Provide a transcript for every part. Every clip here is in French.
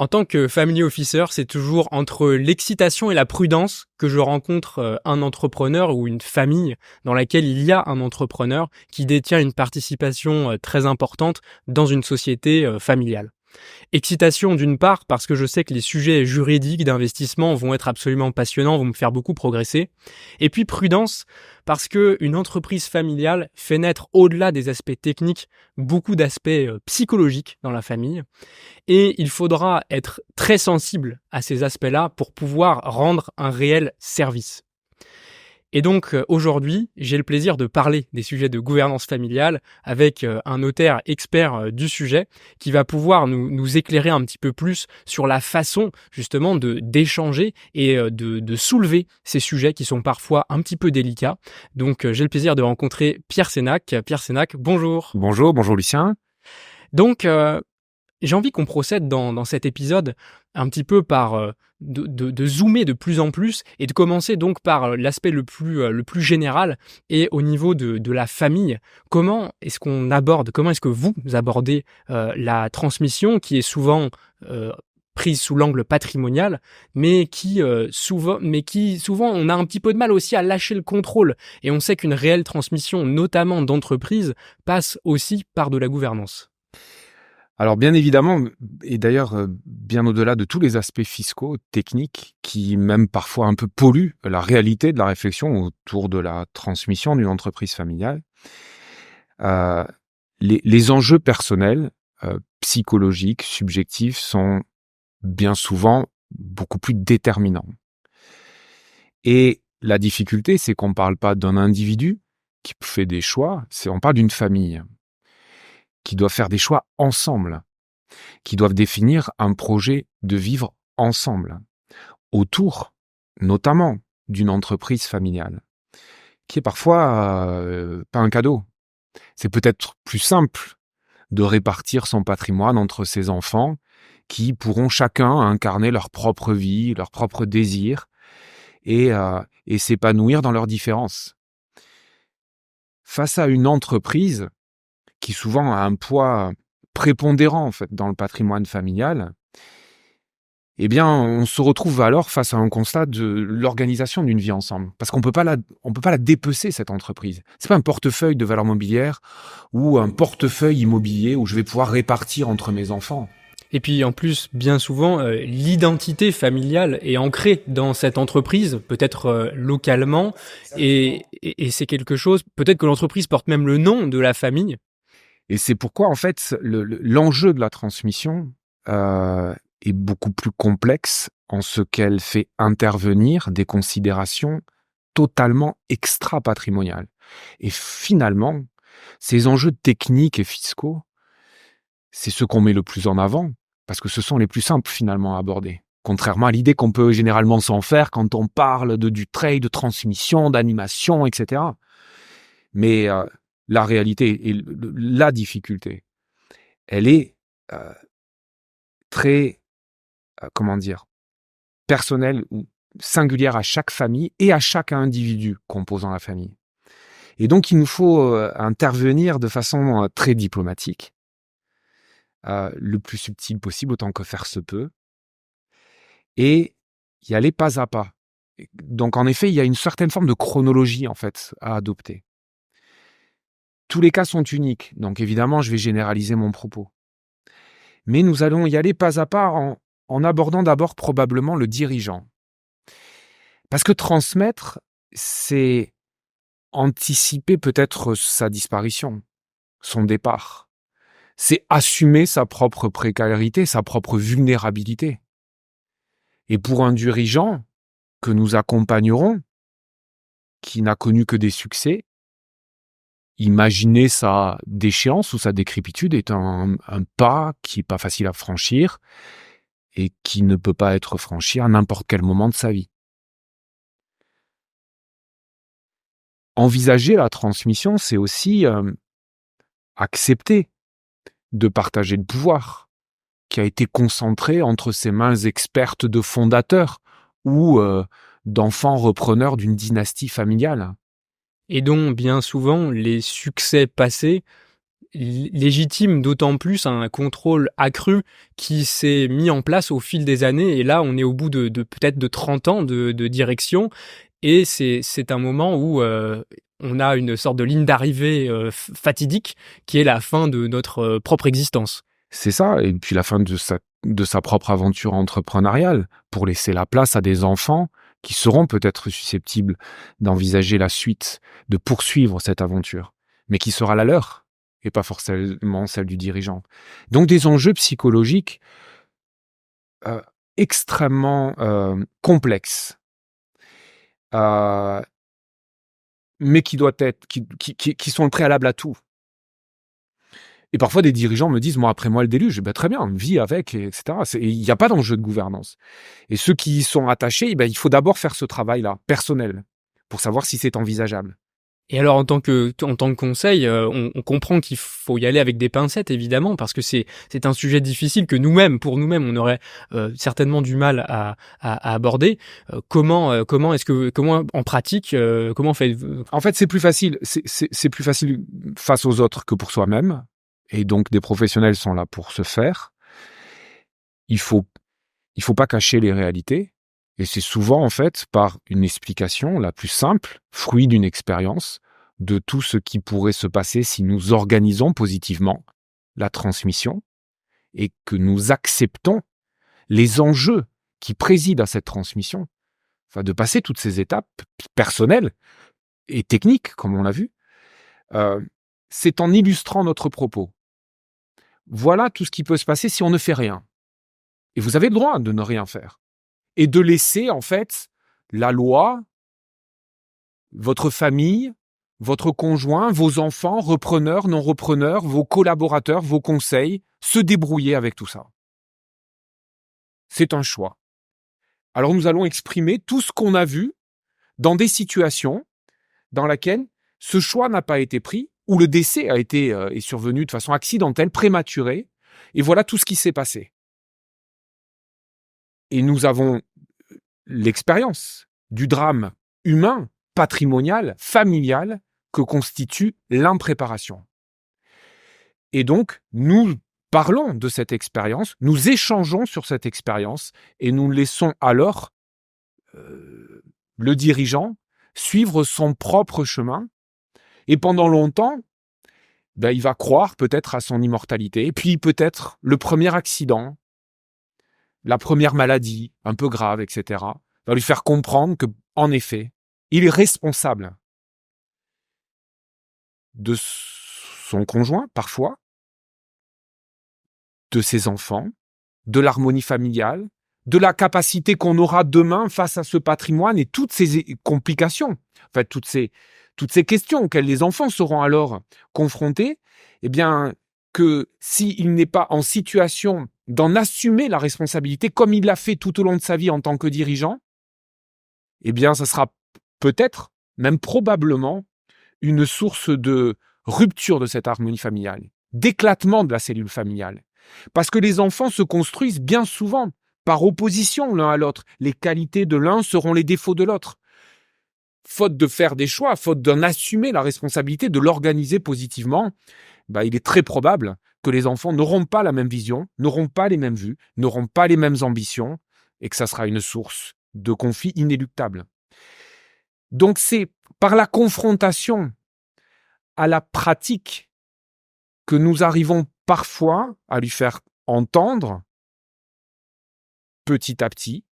En tant que family officer, c'est toujours entre l'excitation et la prudence que je rencontre un entrepreneur ou une famille dans laquelle il y a un entrepreneur qui détient une participation très importante dans une société familiale. Excitation d'une part parce que je sais que les sujets juridiques d'investissement vont être absolument passionnants, vont me faire beaucoup progresser. Et puis prudence parce que une entreprise familiale fait naître au-delà des aspects techniques beaucoup d'aspects psychologiques dans la famille. Et il faudra être très sensible à ces aspects-là pour pouvoir rendre un réel service. Et donc aujourd'hui, j'ai le plaisir de parler des sujets de gouvernance familiale avec un notaire expert du sujet qui va pouvoir nous éclairer un petit peu plus sur la façon justement d'échanger et de soulever ces sujets qui sont parfois un petit peu délicats. Donc j'ai le plaisir de rencontrer Pierre Sénac. Pierre Sénac, bonjour. Bonjour Lucien. Donc j'ai envie qu'on procède dans cet épisode un petit peu par de zoomer de plus en plus et de commencer donc par l'aspect le plus général et au niveau de la famille. Comment est-ce que vous abordez la transmission qui est souvent prise sous l'angle patrimonial, mais qui souvent on a un petit peu de mal aussi à lâcher le contrôle. Et on sait qu'une réelle transmission, notamment d'entreprise, passe aussi par de la gouvernance. Alors bien évidemment, et d'ailleurs bien au-delà de tous les aspects fiscaux, techniques, qui même parfois un peu polluent la réalité de la réflexion autour de la transmission d'une entreprise familiale, les enjeux personnels, psychologiques, subjectifs sont bien souvent beaucoup plus déterminants. Et la difficulté, c'est qu'on ne parle pas d'un individu qui fait des choix, on parle d'une famille qui doit faire des choix ensemble, qui doivent définir un projet de vivre ensemble, autour notamment d'une entreprise familiale, qui est parfois pas un cadeau. C'est peut-être plus simple de répartir son patrimoine entre ses enfants, qui pourront chacun incarner leur propre vie, leurs propres désirs, et s'épanouir dans leurs différences. Face à une entreprise qui souvent a un poids prépondérant en fait dans le patrimoine familial, eh bien, on se retrouve alors face à un constat de l'organisation d'une vie ensemble. Parce qu'on peut pas la dépecer, cette entreprise. C'est pas un portefeuille de valeurs mobilières ou un portefeuille immobilier où je vais pouvoir répartir entre mes enfants. Et puis en plus, bien souvent, l'identité familiale est ancrée dans cette entreprise, peut-être localement, et c'est quelque chose, peut-être que l'entreprise porte même le nom de la famille. Et c'est pourquoi, en fait, l'enjeu de la transmission est beaucoup plus complexe en ce qu'elle fait intervenir des considérations totalement extra-patrimoniales. Et finalement, ces enjeux techniques et fiscaux, c'est ce qu'on met le plus en avant, parce que ce sont les plus simples finalement à aborder. Contrairement à l'idée qu'on peut généralement s'en faire quand on parle du trade, de transmission, d'animation, etc. Mais la réalité et la difficulté, elle est très, personnelle ou singulière à chaque famille et à chaque individu composant la famille. Et donc, il nous faut intervenir de façon très diplomatique, le plus subtil possible, autant que faire se peut, et y aller pas à pas. Donc, en effet, il y a une certaine forme de chronologie, en fait, à adopter. Tous les cas sont uniques, donc évidemment, je vais généraliser mon propos. Mais nous allons y aller pas à pas en abordant d'abord probablement le dirigeant. Parce que transmettre, c'est anticiper peut-être sa disparition, son départ. C'est assumer sa propre précarité, sa propre vulnérabilité. Et pour un dirigeant que nous accompagnerons, qui n'a connu que des succès, imaginer sa déchéance ou sa décrépitude est un pas qui n'est pas facile à franchir et qui ne peut pas être franchi à n'importe quel moment de sa vie. Envisager la transmission, c'est aussi accepter de partager le pouvoir qui a été concentré entre ses mains expertes de fondateurs ou d'enfants repreneurs d'une dynastie familiale. Et dont, bien souvent, les succès passés légitime d'autant plus un contrôle accru qui s'est mis en place au fil des années. Et là, on est au bout de peut-être de 30 ans de direction. Et c'est un moment où on a une sorte de ligne d'arrivée fatidique qui est la fin de notre propre existence. C'est ça, et puis la fin de sa propre aventure entrepreneuriale, pour laisser la place à des enfants qui seront peut-être susceptibles d'envisager la suite, de poursuivre cette aventure, mais qui sera la leur, et pas forcément celle du dirigeant. Donc des enjeux psychologiques extrêmement complexes, mais qui sont le préalable à tout. Et parfois, des dirigeants me disent, moi, après moi, le déluge. Très bien, vis avec, etc. Il n'y a pas d'enjeu de gouvernance. Et ceux qui y sont attachés, il faut d'abord faire ce travail-là, personnel, pour savoir si c'est envisageable. Et alors, en tant que conseil, on comprend qu'il faut y aller avec des pincettes, évidemment, parce que c'est un sujet difficile que pour nous-mêmes, on aurait certainement du mal à aborder. Comment en pratique, comment faites-vous ? En fait, c'est plus facile. C'est plus facile face aux autres que pour soi-même. Et donc, des professionnels sont là pour ce faire. Il faut pas cacher les réalités. Et c'est souvent, en fait, par une explication la plus simple, fruit d'une expérience, de tout ce qui pourrait se passer si nous organisons positivement la transmission et que nous acceptons les enjeux qui président à cette transmission. Enfin, de passer toutes ces étapes personnelles et techniques, comme on l'a vu, c'est en illustrant notre propos. Voilà tout ce qui peut se passer si on ne fait rien. Et vous avez le droit de ne rien faire. Et de laisser, en fait, la loi, votre famille, votre conjoint, vos enfants, repreneurs, non-repreneurs, vos collaborateurs, vos conseils, se débrouiller avec tout ça. C'est un choix. Alors nous allons exprimer tout ce qu'on a vu dans des situations dans lesquelles ce choix n'a pas été pris, où le décès est survenu de façon accidentelle, prématurée, et voilà tout ce qui s'est passé. Et nous avons l'expérience du drame humain, patrimonial, familial, que constitue l'impréparation. Et donc, nous parlons de cette expérience, nous échangeons sur cette expérience, et nous laissons alors le dirigeant suivre son propre chemin. Et pendant longtemps, il va croire peut-être à son immortalité. Et puis peut-être le premier accident, la première maladie, un peu grave, etc., va lui faire comprendre que, en effet, il est responsable de son conjoint, parfois, de ses enfants, de l'harmonie familiale, de la capacité qu'on aura demain face à ce patrimoine et toutes ces complications, en fait, toutes ces questions auxquelles les enfants seront alors confrontés, que s'il n'est pas en situation d'en assumer la responsabilité comme il l'a fait tout au long de sa vie en tant que dirigeant, ça sera peut-être, même probablement, une source de rupture de cette harmonie familiale, d'éclatement de la cellule familiale. Parce que les enfants se construisent bien souvent par opposition l'un à l'autre. Les qualités de l'un seront les défauts de l'autre. Faute de faire des choix, faute d'en assumer la responsabilité, de l'organiser positivement, il est très probable que les enfants n'auront pas la même vision, n'auront pas les mêmes vues, n'auront pas les mêmes ambitions, et que ça sera une source de conflit inéluctable. Donc c'est par la confrontation à la pratique que nous arrivons parfois à lui faire entendre, petit à petit,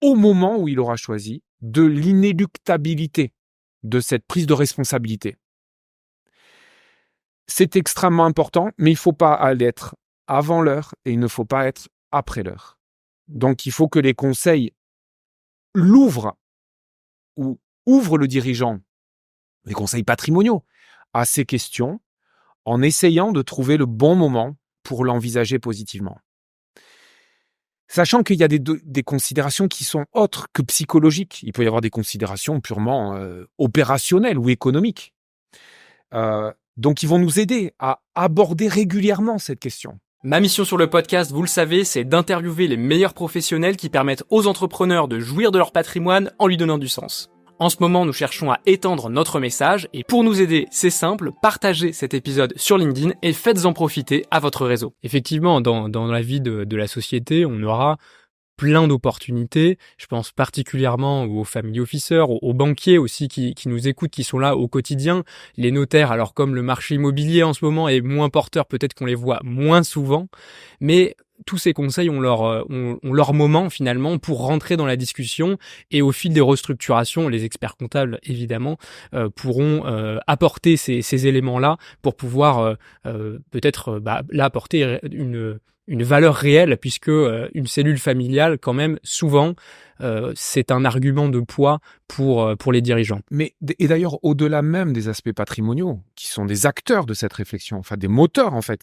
au moment où il aura choisi, de l'inéluctabilité de cette prise de responsabilité. C'est extrêmement important, mais il ne faut pas être avant l'heure et il ne faut pas être après l'heure. Donc il faut que les conseils l'ouvrent ou ouvrent le dirigeant, les conseils patrimoniaux, à ces questions en essayant de trouver le bon moment pour l'envisager positivement. Sachant qu'il y a des considérations qui sont autres que psychologiques. Il peut y avoir des considérations purement opérationnelles ou économiques. Donc, ils vont nous aider à aborder régulièrement cette question. Ma mission sur le podcast, vous le savez, c'est d'interviewer les meilleurs professionnels qui permettent aux entrepreneurs de jouir de leur patrimoine en lui donnant du sens. En ce moment, nous cherchons à étendre notre message et pour nous aider, c'est simple, partagez cet épisode sur LinkedIn et faites-en profiter à votre réseau. Effectivement, dans la vie de la société, on aura plein d'opportunités. Je pense particulièrement aux family officers, aux banquiers aussi qui nous écoutent, qui sont là au quotidien. Les notaires, alors comme le marché immobilier en ce moment est moins porteur, peut-être qu'on les voit moins souvent, mais tous ces conseils ont leur moment finalement pour rentrer dans la discussion et au fil des restructurations, les experts comptables évidemment pourront apporter ces éléments-là pour pouvoir peut-être là apporter une valeur réelle puisque une cellule familiale quand même souvent c'est un argument de poids pour les dirigeants. Et d'ailleurs au-delà même des aspects patrimoniaux qui sont des acteurs de cette réflexion, enfin des moteurs en fait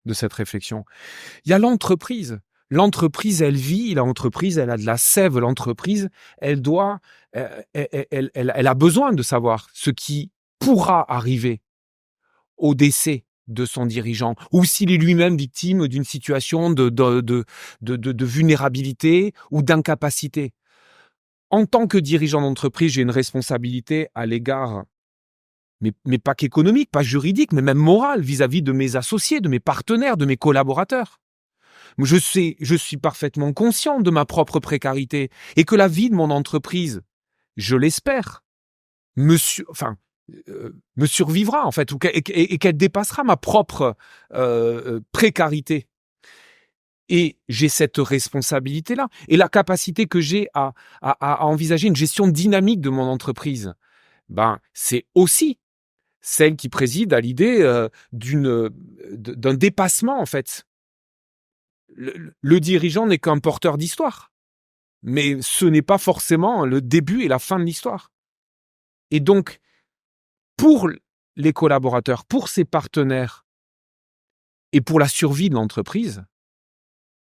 de cette réflexion. Il y a l'entreprise. L'entreprise, elle vit, l'entreprise, elle a de la sève, l'entreprise, elle a besoin de savoir ce qui pourra arriver au décès de son dirigeant, ou s'il est lui-même victime d'une situation de vulnérabilité ou d'incapacité. En tant que dirigeant d'entreprise, j'ai une responsabilité à l'égard mais pas qu'économique, pas juridique, mais même morale vis-à-vis de mes associés, de mes partenaires, de mes collaborateurs. Je suis parfaitement conscient de ma propre précarité et que la vie de mon entreprise, je l'espère, me survivra en fait, et qu'elle dépassera ma propre précarité. Et j'ai cette responsabilité-là et la capacité que j'ai à envisager une gestion dynamique de mon entreprise. C'est aussi celle qui préside à l'idée d'un dépassement, en fait. Le dirigeant n'est qu'un porteur d'histoire, mais ce n'est pas forcément le début et la fin de l'histoire. Et donc, pour les collaborateurs, pour ses partenaires et pour la survie de l'entreprise,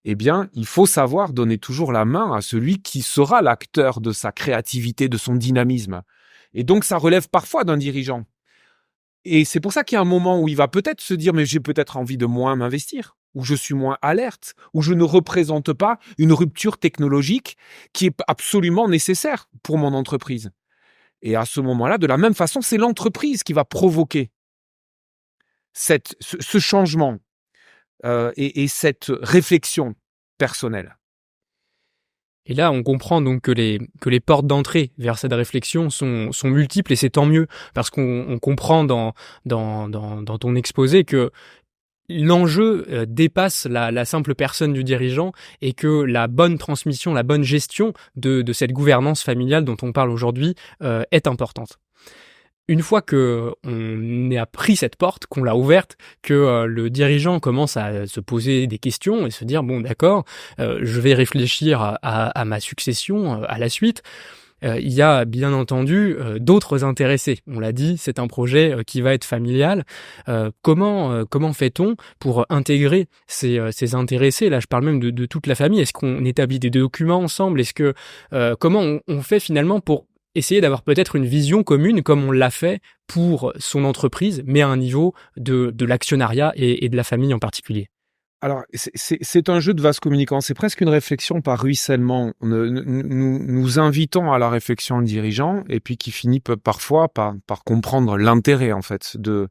eh bien, il faut savoir donner toujours la main à celui qui sera l'acteur de sa créativité, de son dynamisme. Et donc, ça relève parfois d'un dirigeant. Et c'est pour ça qu'il y a un moment où il va peut-être se dire « mais j'ai peut-être envie de moins m'investir », où je suis moins alerte, où je ne représente pas une rupture technologique qui est absolument nécessaire pour mon entreprise. Et à ce moment-là, de la même façon, c'est l'entreprise qui va provoquer ce changement et cette réflexion personnelle. Et là, on comprend donc que les portes d'entrée vers cette réflexion sont multiples et c'est tant mieux parce qu'on comprend dans ton exposé que l'enjeu dépasse la simple personne du dirigeant et que la bonne transmission, la bonne gestion de cette gouvernance familiale dont on parle aujourd'hui est importante. Une fois que on a pris cette porte, qu'on l'a ouverte, que le dirigeant commence à se poser des questions et se dire bon d'accord, je vais réfléchir à ma succession, à la suite. Il y a bien entendu d'autres intéressés. On l'a dit, c'est un projet qui va être familial. Comment fait-on pour intégrer ces intéressés? Là, je parle même de toute la famille. Est-ce qu'on établit des documents ensemble? Est-ce que comment on fait finalement pour essayer d'avoir peut-être une vision commune comme on l'a fait pour son entreprise, mais à un niveau de l'actionnariat et de la famille en particulier? Alors, c'est un jeu de vase communicant. C'est presque une réflexion par ruissellement. Nous invitons à la réflexion le dirigeant et puis qui finit parfois par comprendre l'intérêt, en fait, de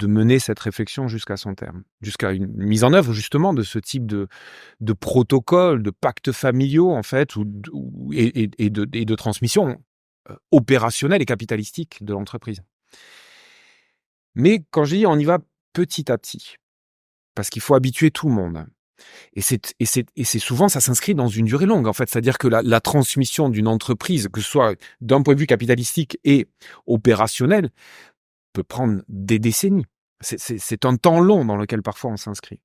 mener cette réflexion jusqu'à son terme, jusqu'à une mise en œuvre, justement, de ce type de protocole, de pactes familiaux, en fait, et de transmission opérationnelle et capitalistique de l'entreprise. Mais quand je dis on y va petit à petit, parce qu'il faut habituer tout le monde. Et c'est souvent, ça s'inscrit dans une durée longue, en fait. C'est-à-dire que la transmission d'une entreprise, que ce soit d'un point de vue capitalistique et opérationnel, peut prendre des décennies. C'est un temps long dans lequel parfois on s'inscrit.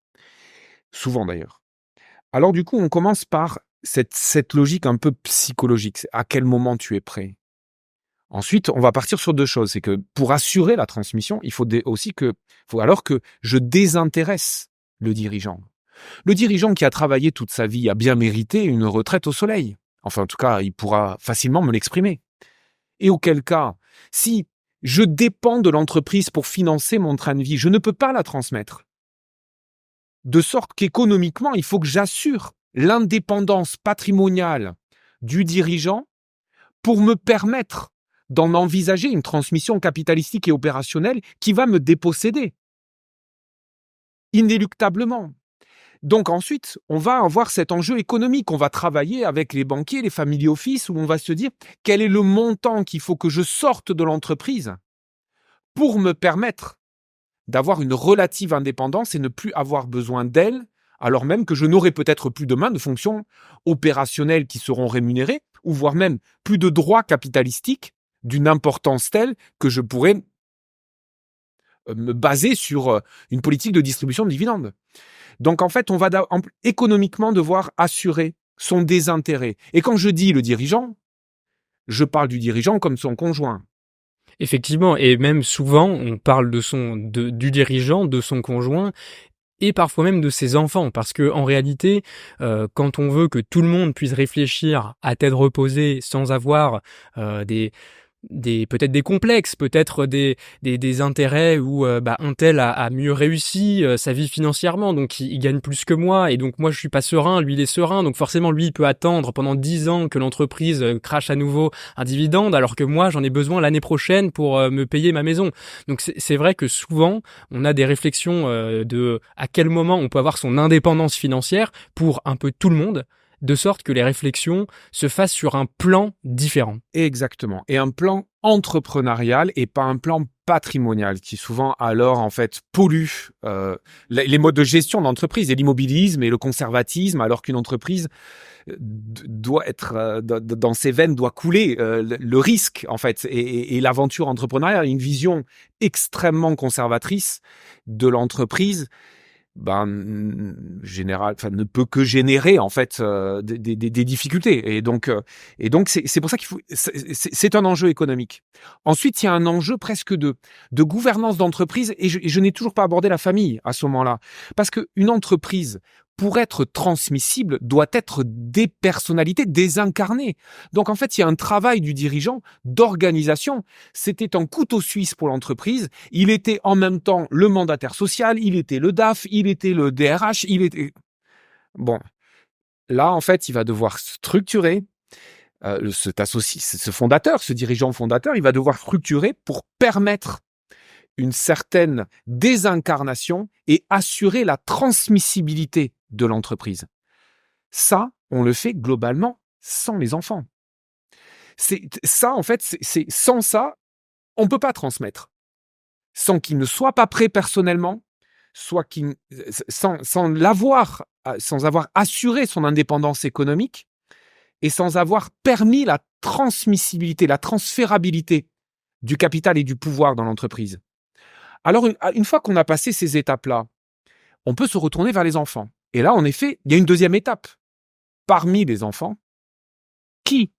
Souvent d'ailleurs. Alors du coup, on commence par cette logique un peu psychologique. C'est à quel moment tu es prêt? Ensuite, on va partir sur deux choses. C'est que pour assurer la transmission, il faut alors que je désintéresse le dirigeant. Le dirigeant qui a travaillé toute sa vie a bien mérité une retraite au soleil. Enfin, en tout cas, il pourra facilement me l'exprimer. Et auquel cas, si je dépends de l'entreprise pour financer mon train de vie, je ne peux pas la transmettre. De sorte qu'économiquement, il faut que j'assure l'indépendance patrimoniale du dirigeant pour me permettre d'en envisager une transmission capitalistique et opérationnelle qui va me déposséder inéluctablement. Donc ensuite, on va avoir cet enjeu économique. On va travailler avec les banquiers, les family office, où on va se dire quel est le montant qu'il faut que je sorte de l'entreprise pour me permettre d'avoir une relative indépendance et ne plus avoir besoin d'elle, alors même que je n'aurai peut-être plus demain de fonctions opérationnelles qui seront rémunérées, ou voire même plus de droits capitalistiques d'une importance telle que je pourrais me baser sur une politique de distribution de dividendes. Donc en fait, on va économiquement devoir assurer son désintérêt. Et quand je dis le dirigeant, je parle du dirigeant comme son conjoint. Effectivement, et même souvent, on parle du dirigeant, de son conjoint, et parfois même de ses enfants, parce que en réalité, quand on veut que tout le monde puisse réfléchir à tête reposée sans avoir peut-être des complexes, peut-être des intérêts où un tel a mieux réussi sa vie financièrement, donc il gagne plus que moi, et donc moi je suis pas serein, lui il est serein, donc forcément lui il peut attendre pendant 10 ans que l'entreprise crache à nouveau un dividende, alors que moi j'en ai besoin l'année prochaine pour me payer ma maison. Donc c'est vrai que souvent on a des réflexions de à quel moment on peut avoir son indépendance financière pour un peu tout le monde, de sorte que les réflexions se fassent sur un plan différent. Exactement. Et un plan entrepreneurial et pas un plan patrimonial qui souvent alors en fait pollue les modes de gestion d'entreprise et l'immobilisme et le conservatisme, alors qu'une entreprise doit être dans ses veines, doit couler le risque en fait et l'aventure entrepreneuriale, une vision extrêmement conservatrice de l'entreprise ne peut que générer en fait des difficultés, et donc c'est pour ça qu'il faut, c'est un enjeu économique. Ensuite, il y a un enjeu presque de gouvernance d'entreprise, et je n'ai toujours pas abordé la famille à ce moment-là, parce que une entreprise, pour être transmissible, doit être dépersonnalisée, désincarnée. Donc en fait, il y a un travail du dirigeant d'organisation. C'était un couteau suisse pour l'entreprise. Il était en même temps le mandataire social, il était le DAF, il était le DRH, il était... Bon, là en fait, il va devoir structurer ce fondateur, ce dirigeant fondateur, il va devoir structurer pour permettre une certaine désincarnation et assurer la transmissibilité de l'entreprise. Ça, on le fait globalement sans les enfants. C'est sans ça, on ne peut pas transmettre. Sans qu'ils ne soient pas prêts personnellement, sans avoir assuré son indépendance économique et sans avoir permis la transmissibilité, la transférabilité du capital et du pouvoir dans l'entreprise. Alors, une fois qu'on a passé ces étapes-là, on peut se retourner vers les enfants. Et là, en effet, il y a une deuxième étape. Parmi les enfants, qui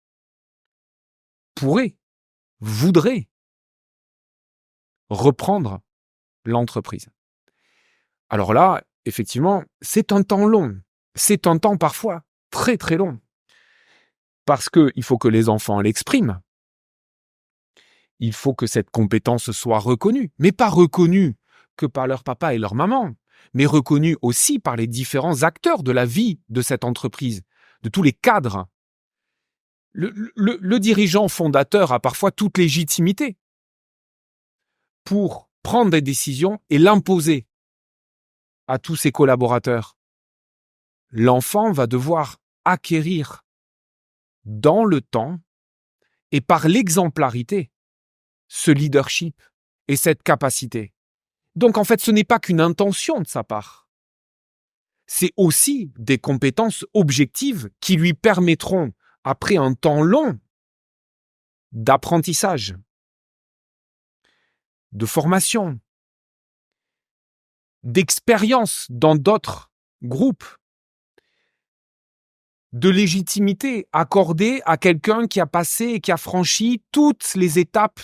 voudrait reprendre l'entreprise? Alors là, effectivement, c'est un temps long. C'est un temps parfois très très long. Parce qu'il faut que les enfants l'expriment. Il faut que cette compétence soit reconnue. Mais pas reconnue que par leur papa et leur maman, mais reconnue aussi par les différents acteurs de la vie de cette entreprise, de tous les cadres. Le dirigeant fondateur a parfois toute légitimité pour prendre des décisions et l'imposer à tous ses collaborateurs. L'enfant va devoir acquérir dans le temps et par l'exemplarité ce leadership et cette capacité. Donc en fait, ce n'est pas qu'une intention de sa part. C'est aussi des compétences objectives qui lui permettront, après un temps long d'apprentissage, de formation, d'expérience dans d'autres groupes, de légitimité accordée à quelqu'un qui a passé et qui a franchi toutes les étapes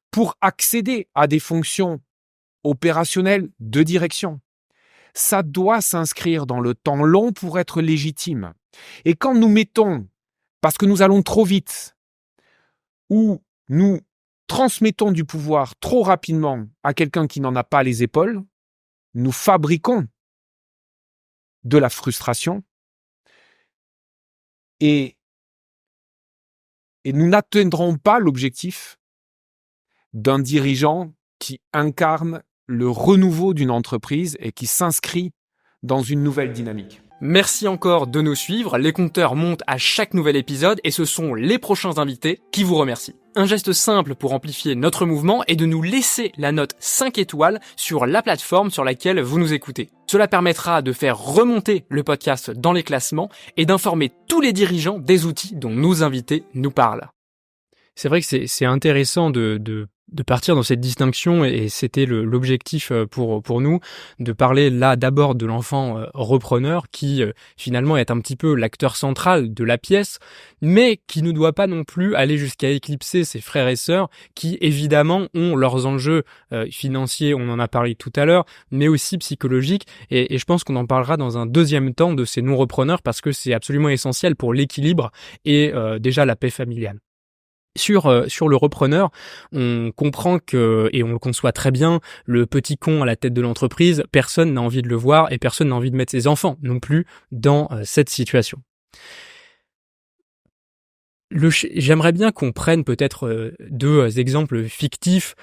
pour accéder à des fonctions opérationnelles de direction. Ça doit s'inscrire dans le temps long pour être légitime. Et quand nous mettons, parce que nous allons trop vite, ou nous transmettons du pouvoir trop rapidement à quelqu'un qui n'en a pas les épaules, nous fabriquons de la frustration et Et nous n'atteindrons pas l'objectif d'un dirigeant qui incarne le renouveau d'une entreprise et qui s'inscrit dans une nouvelle dynamique. Merci encore de nous suivre, les compteurs montent à chaque nouvel épisode et ce sont les prochains invités qui vous remercient. Un geste simple pour amplifier notre mouvement est de nous laisser la note 5 étoiles sur la plateforme sur laquelle vous nous écoutez. Cela permettra de faire remonter le podcast dans les classements et d'informer tous les dirigeants des outils dont nos invités nous parlent. C'est vrai que c'est intéressant de partir dans cette distinction et c'était l'objectif pour nous de parler là d'abord de l'enfant repreneur qui finalement est un petit peu l'acteur central de la pièce, mais qui ne doit pas non plus aller jusqu'à éclipser ses frères et sœurs qui évidemment ont leurs enjeux financiers, on en a parlé tout à l'heure, mais aussi psychologiques et je pense qu'on en parlera dans un deuxième temps de ces non-repreneurs parce que c'est absolument essentiel pour l'équilibre et déjà la paix familiale. Sur le repreneur, on comprend que, et on le conçoit très bien, le petit con à la tête de l'entreprise, personne n'a envie de le voir et personne n'a envie de mettre ses enfants non plus dans cette situation. J'aimerais bien qu'on prenne peut-être deux exemples fictifs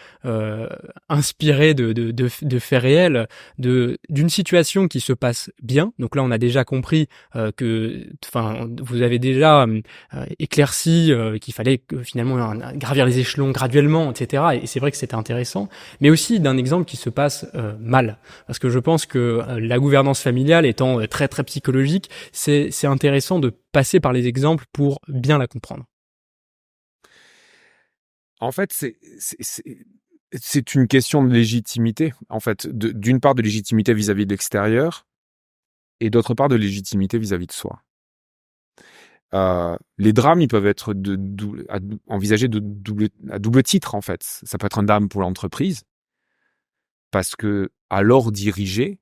inspirés de faits réels d'une situation qui se passe bien. Donc là, on a déjà compris vous avez déjà éclairci qu'il fallait finalement gravir les échelons graduellement, etc. Et c'est vrai que c'était intéressant, mais aussi d'un exemple qui se passe mal, parce que je pense que la gouvernance familiale étant très très psychologique, c'est intéressant de passer par les exemples pour bien la comprendre. En fait, c'est une question de légitimité. En fait, d'une part de légitimité vis-à-vis de l'extérieur et d'autre part de légitimité vis-à-vis de soi. Les drames, ils peuvent être envisagés à double titre, en fait. Ça peut être un drame pour l'entreprise parce que alors dirigé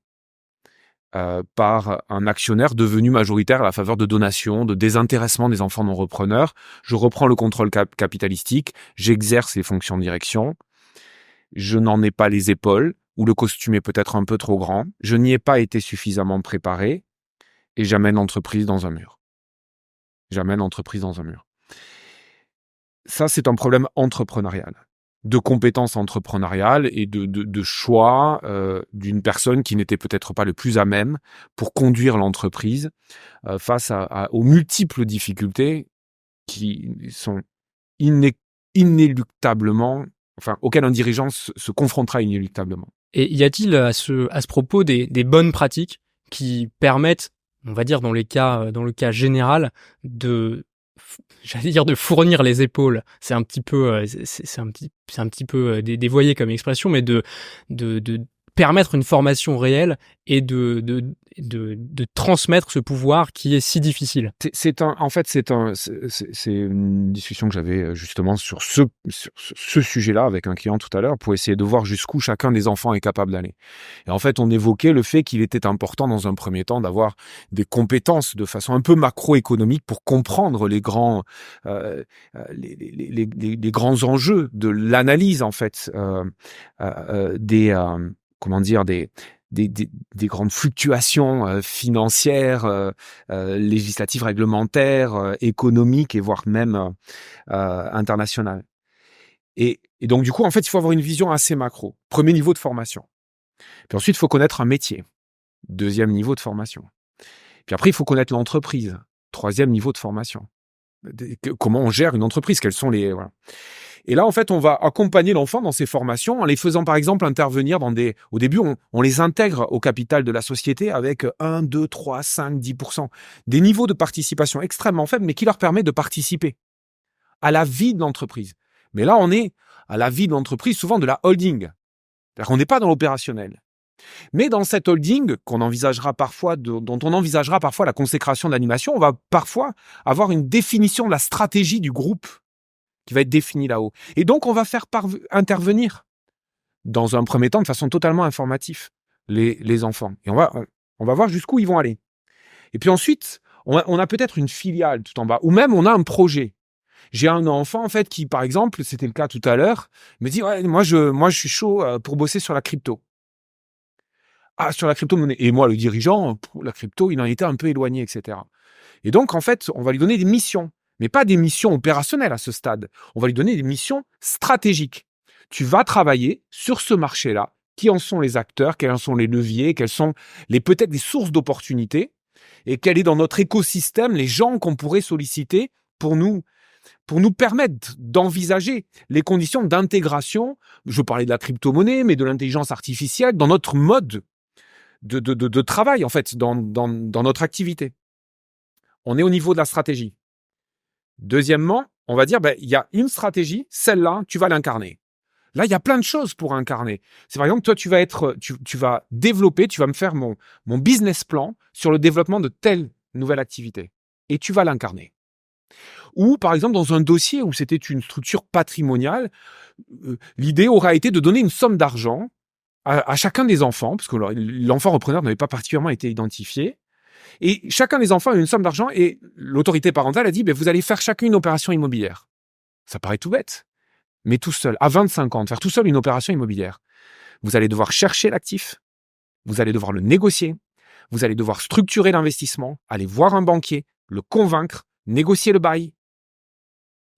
par un actionnaire devenu majoritaire à la faveur de donations, de désintéressement des enfants non repreneurs. Je reprends le contrôle capitalistique, j'exerce les fonctions de direction, je n'en ai pas les épaules, ou le costume est peut-être un peu trop grand, je n'y ai pas été suffisamment préparé, et j'amène l'entreprise dans un mur. Ça, c'est un problème entrepreneurial, de compétences entrepreneuriales et de choix d'une personne qui n'était peut-être pas le plus à même pour conduire l'entreprise face aux multiples difficultés qui sont inéluctablement, auxquelles un dirigeant se confrontera inéluctablement. Et y a-t-il à ce propos des bonnes pratiques qui permettent, on va dire dans le cas général, de fournir les épaules, c'est un petit peu dévoyé comme expression, mais de permettre une formation réelle et de transmettre ce pouvoir qui est si difficile. C'est une discussion que j'avais justement sur ce sujet-là avec un client tout à l'heure pour essayer de voir jusqu'où chacun des enfants est capable d'aller. Et en fait, on évoquait le fait qu'il était important dans un premier temps d'avoir des compétences de façon un peu macroéconomique pour comprendre les grands enjeux de l'analyse en fait des grandes fluctuations financières, législatives, réglementaires, économiques et voire même internationales. Et donc, du coup, en fait, il faut avoir une vision assez macro. Premier niveau de formation. Puis ensuite, il faut connaître un métier. Deuxième niveau de formation. Puis après, il faut connaître l'entreprise. Troisième niveau de formation. Comment on gère une entreprise, quels sont les... Voilà. Et là, en fait, on va accompagner l'enfant dans ses formations en les faisant, par exemple, intervenir au début, on les intègre au capital de la société avec 1, 2, 3, 5, 10%. Des niveaux de participation extrêmement faibles, mais qui leur permet de participer à la vie de l'entreprise. Mais là, on est à la vie de l'entreprise, souvent de la holding. C'est-à-dire qu'on n'est pas dans l'opérationnel. Mais dans cette holding, dont on envisagera parfois la consécration d'animation, on va parfois avoir une définition de la stratégie du groupe qui va être définie là-haut. Et donc, on va faire intervenir, dans un premier temps, de façon totalement informative, les enfants. Et on va voir jusqu'où ils vont aller. Et puis ensuite, on a peut-être une filiale tout en bas, ou même on a un projet. J'ai un enfant, en fait, qui, par exemple, c'était le cas tout à l'heure, me dit, ouais, moi, je suis chaud pour bosser sur la crypto. Ah, sur la crypto-monnaie. Et moi, le dirigeant, la crypto, il en était un peu éloigné, etc. Et donc, en fait, on va lui donner des missions. mais pas des missions opérationnelles à ce stade. On va lui donner des missions stratégiques. Tu vas travailler sur ce marché-là. Qui en sont les acteurs, quels en sont les leviers, quelles sont peut-être des sources d'opportunités et quel est dans notre écosystème les gens qu'on pourrait solliciter pour nous permettre d'envisager les conditions d'intégration. Je parlais de la crypto-monnaie, mais de l'intelligence artificielle dans notre mode de travail, en fait, dans notre activité. On est au niveau de la stratégie. Deuxièmement, on va dire, il y a une stratégie, celle-là, tu vas l'incarner. Là, il y a plein de choses pour incarner. C'est par exemple, toi, tu vas développer, tu vas me faire mon business plan sur le développement de telle nouvelle activité. Et tu vas l'incarner. Ou, par exemple, dans un dossier où c'était une structure patrimoniale, l'idée aura été de donner une somme d'argent à chacun des enfants, parce que l'enfant repreneur n'avait pas particulièrement été identifié. Et chacun des enfants a une somme d'argent et l'autorité parentale a dit, vous allez faire chacun une opération immobilière. Ça paraît tout bête. Mais tout seul, à 25 ans, de faire tout seul une opération immobilière. Vous allez devoir chercher l'actif, vous allez devoir le négocier, vous allez devoir structurer l'investissement, aller voir un banquier, le convaincre, négocier le bail,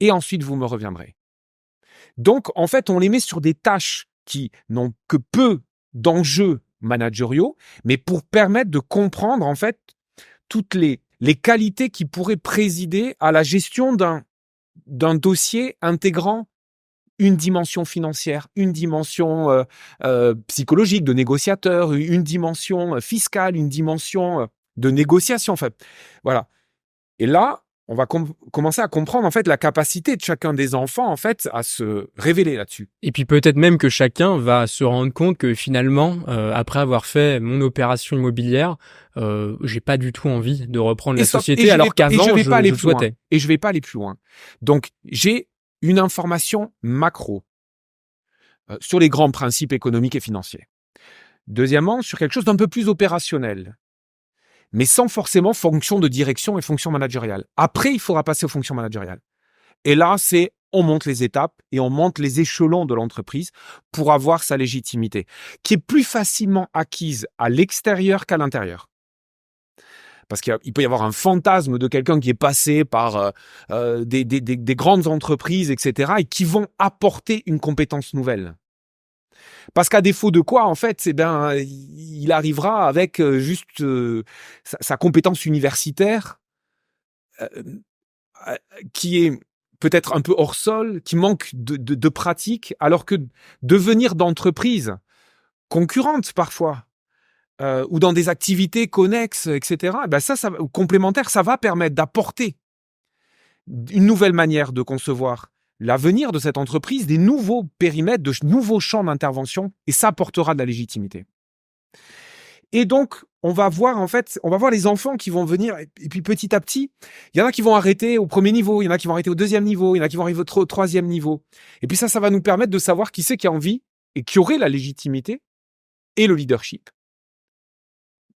et ensuite vous me reviendrez. Donc, en fait, on les met sur des tâches qui n'ont que peu d'enjeux managériaux, mais pour permettre de comprendre, en fait, toutes les qualités qui pourraient présider à la gestion d'un dossier intégrant une dimension financière, une dimension psychologique de négociateur, une dimension fiscale, une dimension de négociation. En fait, voilà. Et là, on va commencer à comprendre en fait la capacité de chacun des enfants en fait à se révéler là-dessus. Et puis peut-être même que chacun va se rendre compte que finalement, après avoir fait mon opération immobilière, j'ai pas du tout envie de reprendre la société alors qu'avant je souhaitais. Et je vais pas aller plus loin. Donc j'ai une information macro sur les grands principes économiques et financiers. Deuxièmement, sur quelque chose d'un peu plus opérationnel, mais sans forcément fonction de direction et fonction managériale. Après, il faudra passer aux fonctions managériales. Et là, on monte les étapes et on monte les échelons de l'entreprise pour avoir sa légitimité, qui est plus facilement acquise à l'extérieur qu'à l'intérieur. Parce qu'il peut y avoir un fantasme de quelqu'un qui est passé par des grandes entreprises, etc., et qui vont apporter une compétence nouvelle. Parce qu'à défaut de quoi, en fait, il arrivera avec juste sa compétence universitaire qui est peut-être un peu hors sol, qui manque de pratique, alors que devenir d'entreprise concurrente parfois, ou dans des activités connexes, etc., ou complémentaires, ça va permettre d'apporter une nouvelle manière de concevoir l'avenir de cette entreprise, des nouveaux périmètres, de nouveaux champs d'intervention, et ça apportera de la légitimité. Et donc, on va voir les enfants qui vont venir, et puis petit à petit, il y en a qui vont arrêter au premier niveau, il y en a qui vont arrêter au deuxième niveau, il y en a qui vont arriver au troisième niveau. Et puis ça va nous permettre de savoir qui c'est qui a envie et qui aurait la légitimité et le leadership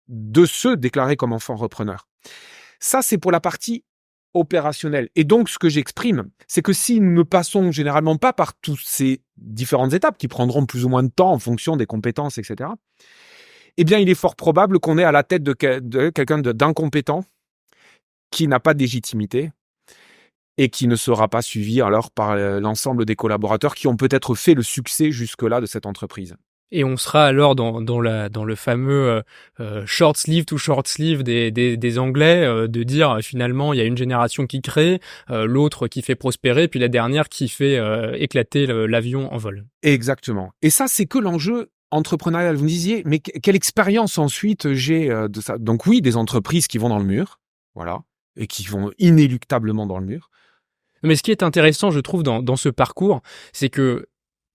de se déclarer comme enfant repreneur. Ça, c'est pour la partie opérationnelle. Et donc, ce que j'exprime, c'est que si nous ne passons généralement pas par toutes ces différentes étapes qui prendront plus ou moins de temps en fonction des compétences, etc., eh bien, il est fort probable qu'on est à la tête de quelqu'un d'incompétent qui n'a pas de légitimité et qui ne sera pas suivi alors par l'ensemble des collaborateurs qui ont peut-être fait le succès jusque-là de cette entreprise. Et on sera alors dans le fameux short sleeve to short sleeve des Anglais, de dire finalement il y a une génération qui crée, l'autre qui fait prospérer, puis la dernière qui fait éclater l'avion en vol. Exactement. Et ça, c'est que l'enjeu entrepreneurial. Vous me disiez, mais quelle expérience ensuite j'ai de ça? Donc oui, des entreprises qui vont dans le mur, voilà, et qui vont inéluctablement dans le mur. Mais ce qui est intéressant, je trouve, dans ce parcours, c'est que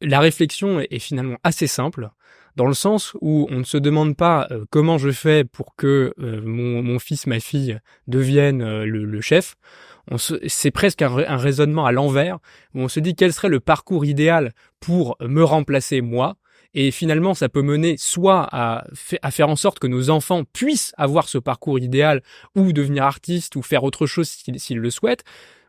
la réflexion est finalement assez simple, dans le sens où on ne se demande pas comment je fais pour que mon fils, ma fille deviennent le chef. C'est presque un raisonnement à l'envers, où on se dit quel serait le parcours idéal pour me remplacer moi. Et finalement, ça peut mener soit à faire en sorte que nos enfants puissent avoir ce parcours idéal ou devenir artistes ou faire autre chose s'ils le souhaitent,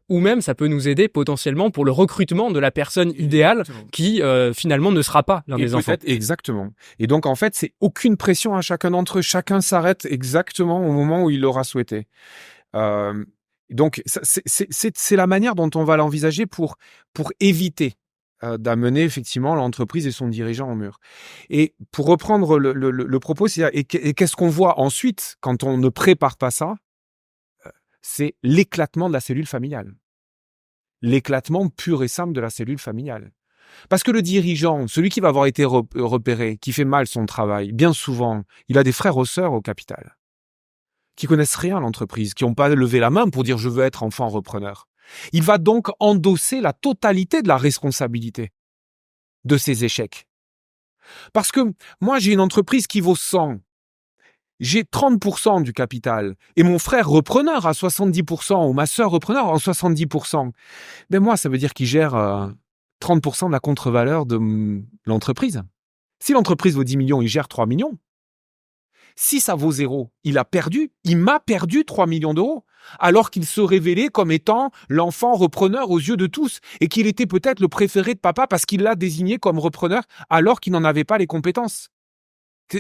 ou même ça peut nous aider potentiellement pour le recrutement de la personne idéale qui finalement ne sera pas l'un des enfants. Exactement. Et donc en fait, c'est aucune pression à chacun d'entre eux. Chacun s'arrête exactement au moment où il l'aura souhaité. Donc, c'est la manière dont on va l'envisager pour éviter d'amener effectivement l'entreprise et son dirigeant au mur. Et pour reprendre le propos, et qu'est-ce qu'on voit ensuite quand on ne prépare pas ça? C'est l'éclatement de la cellule familiale. L'éclatement pur et simple de la cellule familiale. Parce que le dirigeant, celui qui va avoir été repéré, qui fait mal son travail, bien souvent, il a des frères ou sœurs au capital, qui connaissent rien à l'entreprise, qui n'ont pas levé la main pour dire « je veux être enfant repreneur ». Il va donc endosser la totalité de la responsabilité de ses échecs. Parce que moi, j'ai une entreprise qui vaut 100. J'ai 30% du capital et mon frère repreneur a 70% ou ma sœur repreneur a 70%. Ben moi, ça veut dire qu'il gère 30% de la contre-valeur de l'entreprise. Si l'entreprise vaut 10 millions, il gère 3 millions. Si ça vaut 0, il m'a perdu 3 millions d'euros, alors qu'il se révélait comme étant l'enfant repreneur aux yeux de tous et qu'il était peut-être le préféré de papa parce qu'il l'a désigné comme repreneur alors qu'il n'en avait pas les compétences.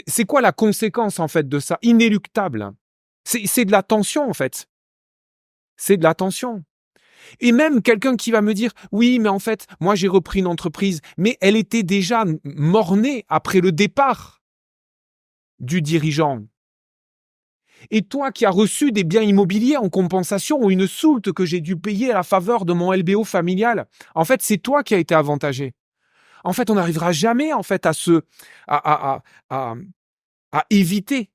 C'est quoi la conséquence en fait de ça? Inéluctable. C'est de la tension en fait. C'est de la tension. Et même quelqu'un qui va me dire « Oui, mais en fait, moi j'ai repris une entreprise, mais elle était déjà mort-née après le départ du dirigeant. Et toi qui as reçu des biens immobiliers en compensation ou une soulte que j'ai dû payer à la faveur de mon LBO familial, en fait, c'est toi qui as été avantagé. En fait, on n'arrivera jamais en fait à éviter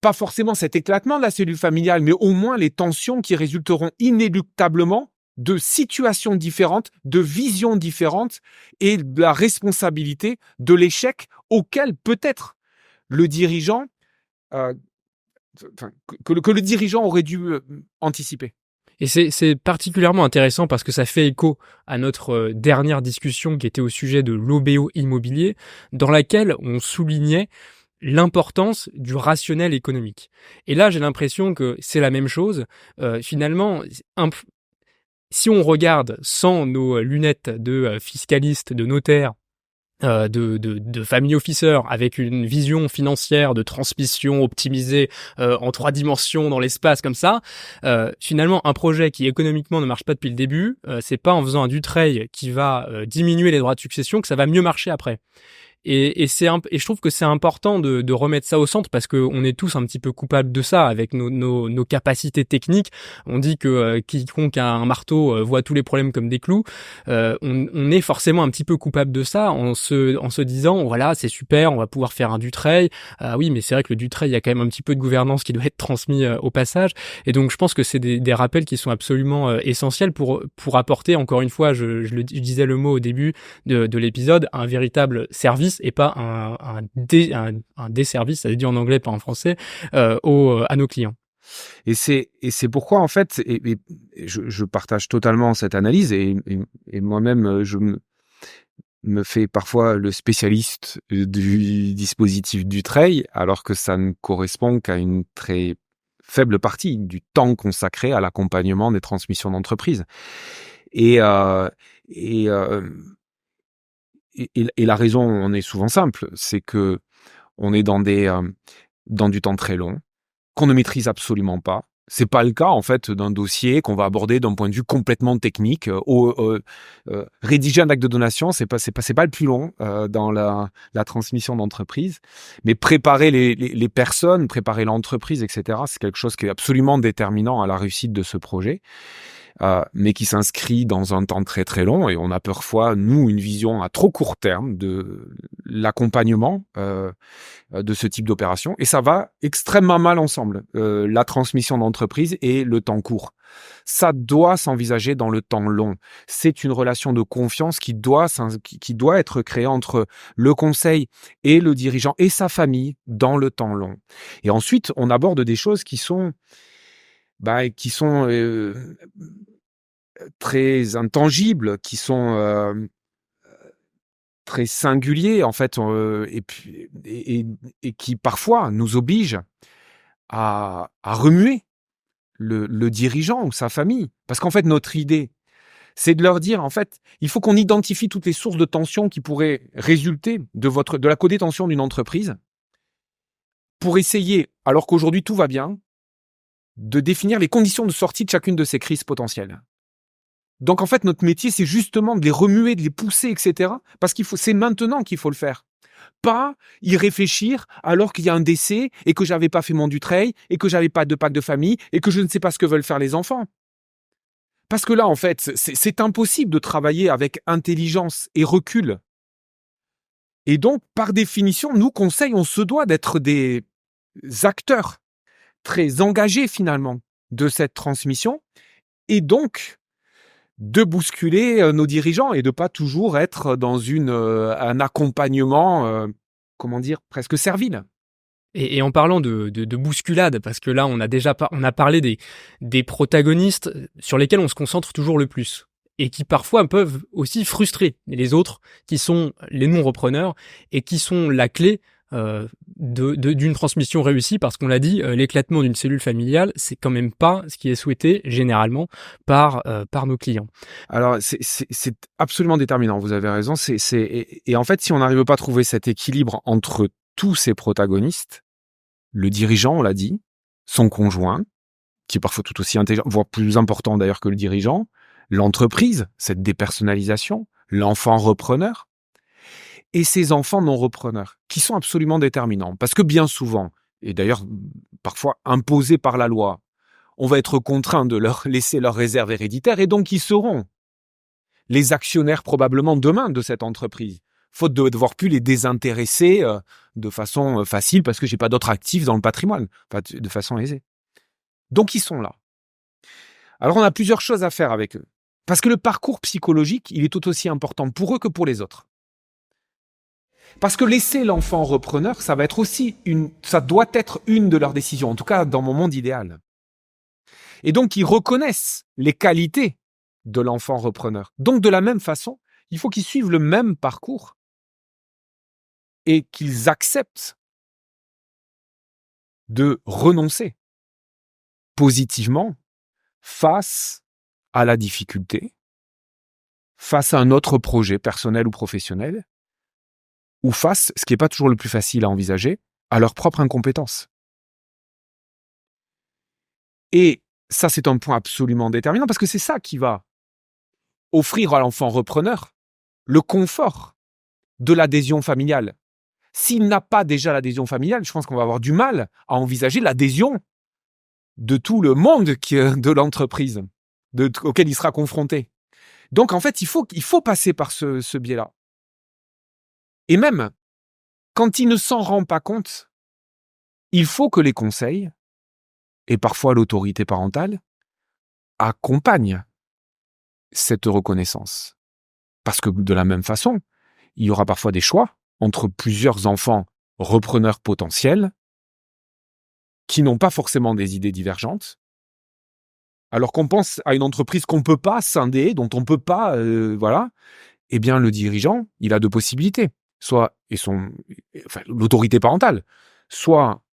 pas forcément cet éclatement de la cellule familiale, mais au moins les tensions qui résulteront inéluctablement de situations différentes, de visions différentes et de la responsabilité de l'échec auquel peut-être le dirigeant, que le dirigeant aurait dû anticiper. Et c'est particulièrement intéressant parce que ça fait écho à notre dernière discussion qui était au sujet de l'OBO immobilier, dans laquelle on soulignait l'importance du rationnel économique. Et là, j'ai l'impression que c'est la même chose. Finalement, si on regarde sans nos lunettes de fiscaliste, de notaire, de family officer avec une vision financière de transmission optimisée en 3 dimensions dans l'espace comme ça, finalement un projet qui économiquement ne marche pas depuis le début, c'est pas en faisant un Dutreil qui va diminuer les droits de succession que ça va mieux marcher après. Et je trouve que c'est important de remettre ça au centre parce que on est tous un petit peu coupables de ça avec nos capacités techniques. On dit que quiconque a un marteau voit tous les problèmes comme des clous. On est forcément un petit peu coupable de ça en se disant voilà, c'est super, on va pouvoir faire un Dutreil. Oui, mais c'est vrai que le Dutreil, il y a quand même un petit peu de gouvernance qui doit être transmis au passage. Et donc je pense que c'est des rappels qui sont absolument essentiels pour apporter, encore une fois, je disais le mot au début de l'épisode, un véritable service et pas un desservice, ça veut dire en anglais, pas en français, à nos clients. Et c'est pourquoi en fait, et je partage totalement cette analyse et moi-même je me fais parfois le spécialiste du dispositif Dutreil, alors que ça ne correspond qu'à une très faible partie du temps consacré à l'accompagnement des transmissions d'entreprise. Et la raison en est souvent simple, c'est que on est dans du temps très long, qu'on ne maîtrise absolument pas. C'est pas le cas en fait d'un dossier qu'on va aborder d'un point de vue complètement technique. Rédiger un acte de donation, c'est pas le plus long dans la transmission d'entreprise, mais préparer les personnes, préparer l'entreprise, etc. C'est quelque chose qui est absolument déterminant à la réussite de ce projet. Mais qui s'inscrit dans un temps très très long et on a parfois, nous, une vision à trop court terme de l'accompagnement de ce type d'opération et ça va extrêmement mal ensemble, la transmission d'entreprise et le temps court. Ça doit s'envisager dans le temps long. C'est une relation de confiance qui doit être créée entre le conseil et le dirigeant et sa famille dans le temps long. Et ensuite, on aborde des choses qui sont très intangibles, qui sont très singuliers en fait, et qui parfois nous obligent à remuer le dirigeant ou sa famille. Parce qu'en fait, notre idée, c'est de leur dire, en fait, il faut qu'on identifie toutes les sources de tension qui pourraient résulter de la codétention d'une entreprise pour essayer, alors qu'aujourd'hui tout va bien, de définir les conditions de sortie de chacune de ces crises potentielles. Donc en fait, notre métier, c'est justement de les remuer, de les pousser, etc. Parce c'est maintenant qu'il faut le faire. Pas y réfléchir alors qu'il y a un décès et que j'avais pas fait mon Dutreil et que j'avais pas de pack de famille et que je ne sais pas ce que veulent faire les enfants. Parce que là, en fait, c'est impossible de travailler avec intelligence et recul. Et donc, par définition, nous, conseils, on se doit d'être des acteurs très engagés finalement de cette transmission et donc de bousculer nos dirigeants et de pas toujours être dans un accompagnement, presque servile. Et en parlant de bousculade, parce que là, on a parlé des protagonistes sur lesquels on se concentre toujours le plus et qui parfois peuvent aussi frustrer les autres, qui sont les non-repreneurs et qui sont la clé d'une transmission réussie, parce qu'on l'a dit, l'éclatement d'une cellule familiale, c'est quand même pas ce qui est souhaité généralement par nos clients. Alors c'est absolument déterminant, vous avez raison. Et en fait, si on n'arrive pas à trouver cet équilibre entre tous ces protagonistes, le dirigeant, on l'a dit, son conjoint, qui est parfois tout aussi intelligent, voire plus important d'ailleurs que le dirigeant, l'entreprise, cette dépersonnalisation, l'enfant repreneur, et ces enfants non repreneurs, qui sont absolument déterminants. Parce que bien souvent, et d'ailleurs parfois imposés par la loi, on va être contraint de leur laisser leur réserve héréditaire, et donc ils seront les actionnaires probablement demain de cette entreprise, faute de devoir plus les désintéresser de façon facile parce que j'ai pas d'autres actifs dans le patrimoine, de façon aisée. Donc ils sont là. Alors on a plusieurs choses à faire avec eux. Parce que le parcours psychologique, il est tout aussi important pour eux que pour les autres. Parce que laisser l'enfant repreneur, ça doit être une de leurs décisions, en tout cas dans mon monde idéal. Et donc ils reconnaissent les qualités de l'enfant repreneur. Donc de la même façon, il faut qu'ils suivent le même parcours et qu'ils acceptent de renoncer positivement face à la difficulté, face à un autre projet personnel ou professionnel, ou face, ce qui n'est pas toujours le plus facile à envisager, à leur propre incompétence. Et ça, c'est un point absolument déterminant parce que c'est ça qui va offrir à l'enfant repreneur le confort de l'adhésion familiale. S'il n'a pas déjà l'adhésion familiale, je pense qu'on va avoir du mal à envisager l'adhésion de tout le monde de l'entreprise auquel il sera confronté. Donc en fait, il faut passer par ce biais-là. Et même, quand il ne s'en rend pas compte, il faut que les conseils, et parfois l'autorité parentale, accompagnent cette reconnaissance. Parce que de la même façon, il y aura parfois des choix entre plusieurs enfants repreneurs potentiels qui n'ont pas forcément des idées divergentes, alors qu'on pense à une entreprise qu'on ne peut pas scinder, dont on ne peut pas... eh bien le dirigeant, il a deux possibilités. L'autorité parentale, soit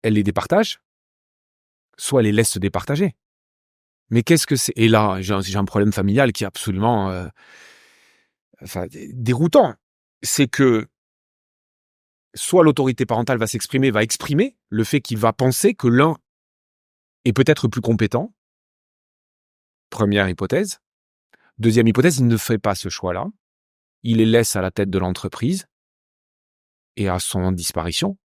elle les départage, soit elle les laisse se départager. Mais qu'est-ce que c'est ? Et là, j'ai un problème familial qui est absolument déroutant. C'est que soit l'autorité parentale va exprimer le fait qu'il va penser que l'un est peut-être plus compétent. Première hypothèse. Deuxième hypothèse, il ne fait pas ce choix-là. Il les laisse à la tête de l'entreprise et à son disparition,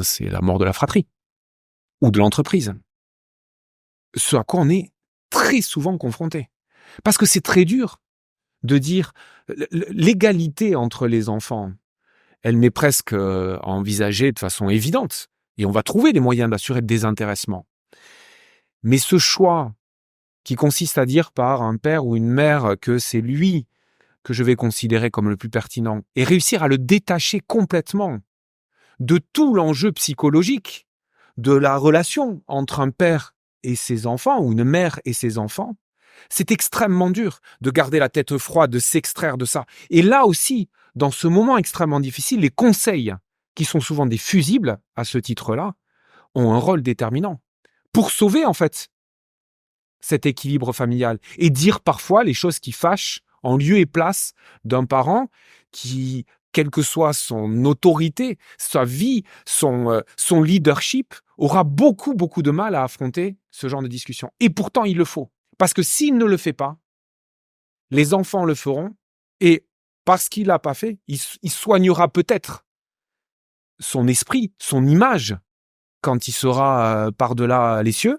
c'est la mort de la fratrie ou de l'entreprise. Ce à quoi on est très souvent confronté. Parce que c'est très dur de dire l'égalité entre les enfants, elle n'est presque envisagée de façon évidente et on va trouver les moyens d'assurer le désintéressement. Mais ce choix qui consiste à dire par un père ou une mère que c'est lui que je vais considérer comme le plus pertinent et réussir à le détacher complètement de tout l'enjeu psychologique de la relation entre un père et ses enfants ou une mère et ses enfants, c'est extrêmement dur de garder la tête froide, de s'extraire de ça. Et là aussi, dans ce moment extrêmement difficile, les conseils, qui sont souvent des fusibles à ce titre-là, ont un rôle déterminant pour sauver en fait cet équilibre familial et dire parfois les choses qui fâchent en lieu et place d'un parent qui quelle que soit son autorité, sa vie, son leadership, aura beaucoup, beaucoup de mal à affronter ce genre de discussion. Et pourtant, il le faut. Parce que s'il ne le fait pas, les enfants le feront, et parce qu'il l'a pas fait, il soignera peut-être son esprit, son image, quand il sera par-delà les cieux,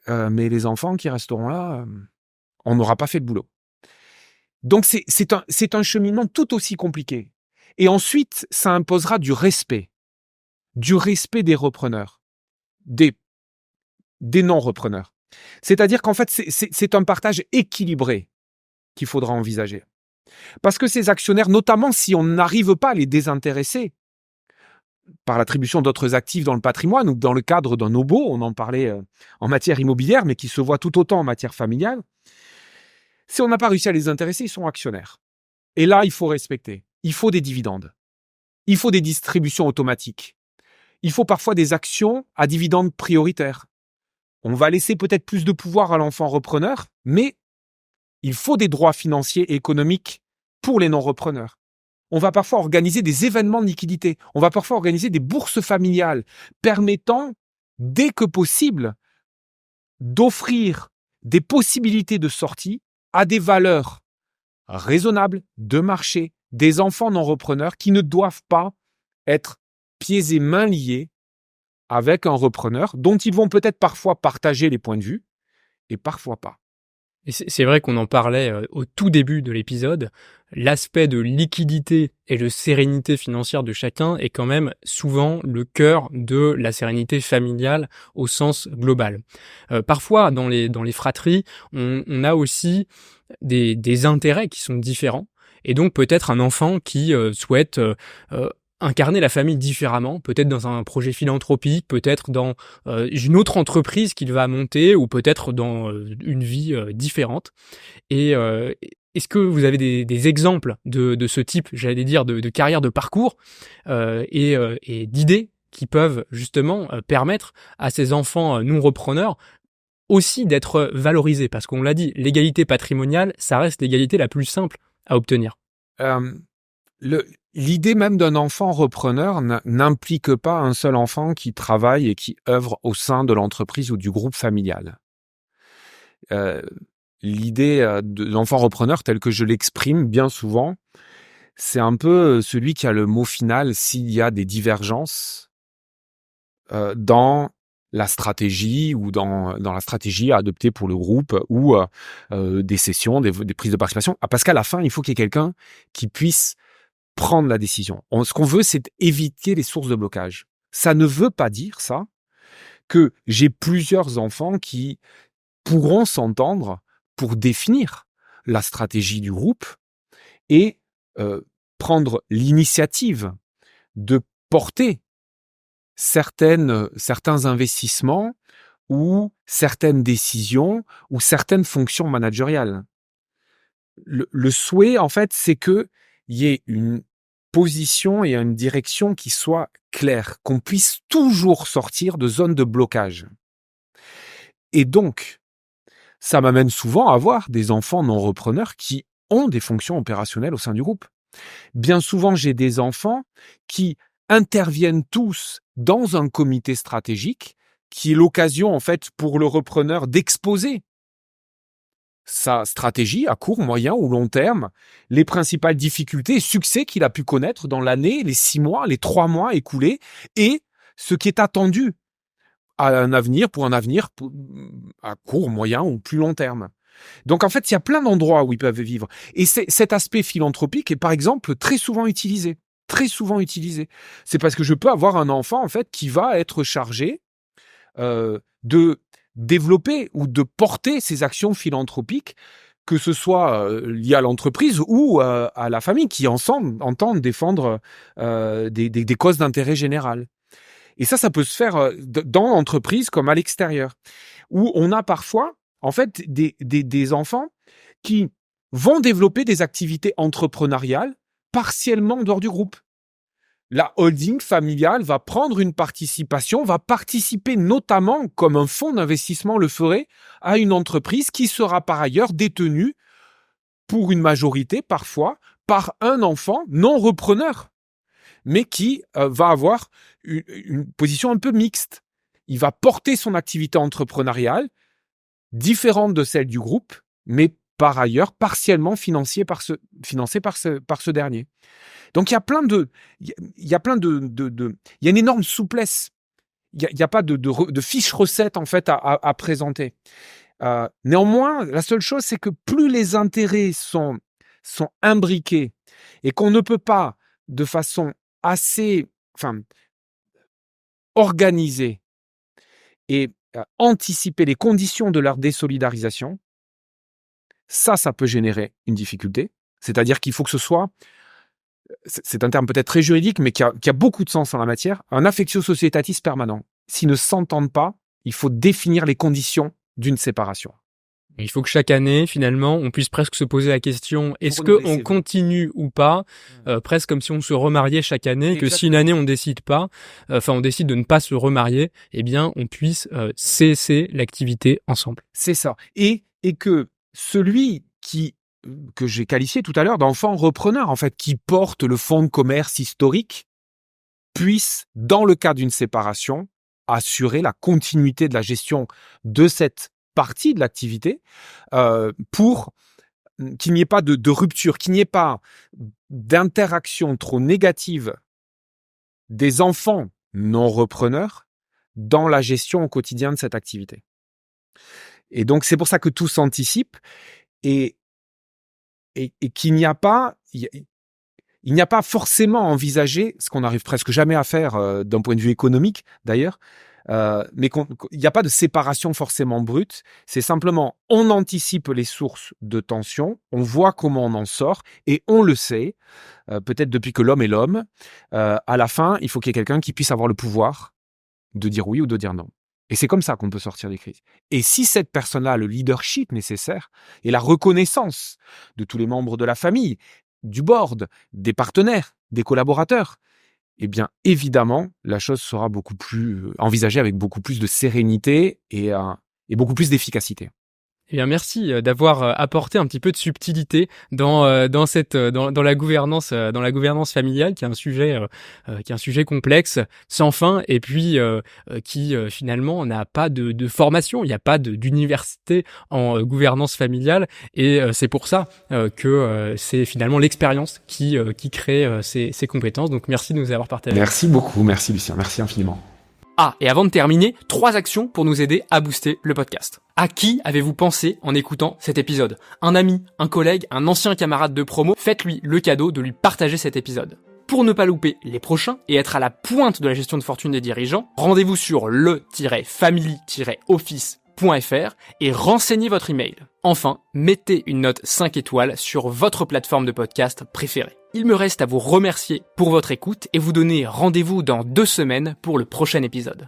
mais les enfants qui resteront là, on n'aura pas fait le boulot. Donc c'est un cheminement tout aussi compliqué. Et ensuite, ça imposera du respect des repreneurs, des non-repreneurs. C'est-à-dire qu'en fait, c'est un partage équilibré qu'il faudra envisager. Parce que ces actionnaires, notamment si on n'arrive pas à les désintéresser par l'attribution d'autres actifs dans le patrimoine ou dans le cadre d'un OBO, on en parlait en matière immobilière, mais qui se voit tout autant en matière familiale, si on n'a pas réussi à les intéresser, ils sont actionnaires. Et là, il faut respecter. Il faut des dividendes. Il faut des distributions automatiques. Il faut parfois des actions à dividendes prioritaires. On va laisser peut-être plus de pouvoir à l'enfant repreneur, mais il faut des droits financiers et économiques pour les non-repreneurs. On va parfois organiser des événements de liquidité. On va parfois organiser des bourses familiales permettant, dès que possible, d'offrir des possibilités de sortie à des valeurs raisonnables de marché des enfants non-repreneurs qui ne doivent pas être pieds et mains liés avec un repreneur dont ils vont peut-être parfois partager les points de vue et parfois pas. Et c'est vrai qu'on en parlait au tout début de l'épisode. L'aspect de liquidité et de sérénité financière de chacun est quand même souvent le cœur de la sérénité familiale au sens global. Parfois, dans les fratries, on a aussi des intérêts qui sont différents. Et donc peut-être un enfant qui souhaite incarner la famille différemment, peut-être dans un projet philanthropique, peut-être dans une autre entreprise qu'il va monter, ou peut-être dans une vie différente. Et est-ce que vous avez des exemples de ce type, j'allais dire, de carrière, de parcours et d'idées qui peuvent justement permettre à ces enfants non-repreneurs aussi d'être valorisés? Parce qu'on l'a dit, l'égalité patrimoniale, ça reste l'égalité la plus simple à obtenir. L'idée même d'un enfant repreneur n'implique pas un seul enfant qui travaille et qui œuvre au sein de l'entreprise ou du groupe familial. L'idée de l'enfant repreneur, tel que je l'exprime bien souvent, c'est un peu celui qui a le mot final s'il y a des divergences dans la stratégie ou dans la stratégie à adopter pour le groupe ou des sessions, des prises de participation. Parce qu'à la fin, il faut qu'il y ait quelqu'un qui puisse prendre la décision. Ce qu'on veut, c'est éviter les sources de blocage. Ça ne veut pas dire, ça, que j'ai plusieurs enfants qui pourront s'entendre pour définir la stratégie du groupe et prendre l'initiative de porter certains investissements ou certaines décisions ou certaines fonctions managériales. Le souhait, en fait, c'est qu'il y ait une position et une direction qui soit claire, qu'on puisse toujours sortir de zones de blocage. Et donc, ça m'amène souvent à voir des enfants non repreneurs qui ont des fonctions opérationnelles au sein du groupe. Bien souvent, j'ai des enfants qui interviennent tous dans un comité stratégique qui est l'occasion, en fait, pour le repreneur d'exposer sa stratégie à court, moyen ou long terme, les principales difficultés et succès qu'il a pu connaître dans l'année, les 6 mois, les 3 mois écoulés, et ce qui est attendu à un avenir à court, moyen ou plus long terme. Donc en fait, il y a plein d'endroits où ils peuvent vivre. Et cet aspect philanthropique est par exemple très souvent utilisé. Très souvent utilisé. C'est parce que je peux avoir un enfant en fait qui va être chargé de développer ou de porter ces actions philanthropiques, que ce soit lié à l'entreprise ou à la famille, qui ensemble entendent défendre des causes d'intérêt général. Et ça peut se faire dans l'entreprise comme à l'extérieur, où on a parfois en fait des enfants qui vont développer des activités entrepreneuriales partiellement dehors du groupe. La holding familiale va prendre une participation, va participer notamment, comme un fonds d'investissement le ferait, à une entreprise qui sera par ailleurs détenue pour une majorité parfois par un enfant non repreneur, mais qui va avoir une position un peu mixte. Il va porter son activité entrepreneuriale différente de celle du groupe, mais par ailleurs partiellement financé par ce dernier. Donc il y a une énorme souplesse. Il y a pas de fiche recette en fait à présenter. Néanmoins, la seule chose, c'est que plus les intérêts sont imbriqués et qu'on ne peut pas de façon assez organisée et anticiper les conditions de leur désolidarisation, ça peut générer une difficulté. C'est-à-dire qu'il faut que ce soit, c'est un terme peut-être très juridique, mais qui a beaucoup de sens en la matière, un affectio societatis permanent. S'ils ne s'entendent pas, il faut définir les conditions d'une séparation. Il faut que chaque année, finalement, on puisse presque se poser la question, est-ce qu'on continue ou pas, presque comme si on se remariait chaque année, et que si une année on décide pas, on décide de ne pas se remarier, eh bien, on puisse cesser l'activité ensemble. C'est ça. Et que celui que j'ai qualifié tout à l'heure d'enfant repreneur, en fait, qui porte le fonds de commerce historique, puisse, dans le cas d'une séparation, assurer la continuité de la gestion de cette partie de l'activité pour qu'il n'y ait pas de rupture, qu'il n'y ait pas d'interaction trop négative des enfants non repreneurs dans la gestion au quotidien de cette activité. Et donc, c'est pour ça que tout s'anticipe et qu'il n'y a pas... Il n'y a pas forcément envisagé, ce qu'on n'arrive presque jamais à faire d'un point de vue économique d'ailleurs, mais il n'y a pas de séparation forcément brute. C'est simplement, on anticipe les sources de tension, on voit comment on en sort et on le sait, peut-être depuis que l'homme est l'homme, à la fin, il faut qu'il y ait quelqu'un qui puisse avoir le pouvoir de dire oui ou de dire non. Et c'est comme ça qu'on peut sortir des crises. Et si cette personne-là a le leadership nécessaire et la reconnaissance de tous les membres de la famille, du board, des partenaires, des collaborateurs, eh bien, évidemment, la chose sera beaucoup plus envisagée avec beaucoup plus de sérénité et beaucoup plus d'efficacité. Eh bien, merci d'avoir apporté un petit peu de subtilité dans la gouvernance familiale, qui est un sujet complexe, sans fin, et puis qui finalement n'a pas de formation. Il n'y a pas d'université en gouvernance familiale, et c'est pour ça que c'est finalement l'expérience qui crée ces compétences. Donc, merci de nous avoir partagé. Merci beaucoup, merci Lucien, merci infiniment. Ah, et avant de terminer, 3 actions pour nous aider à booster le podcast. À qui avez-vous pensé en écoutant cet épisode ? Un ami, un collègue, un ancien camarade de promo ? Faites-lui le cadeau de lui partager cet épisode. Pour ne pas louper les prochains et être à la pointe de la gestion de fortune des dirigeants, rendez-vous sur le-family-office.fr et renseignez votre email. Enfin, mettez une note 5 étoiles sur votre plateforme de podcast préférée. Il me reste à vous remercier pour votre écoute et vous donner rendez-vous dans 2 semaines pour le prochain épisode.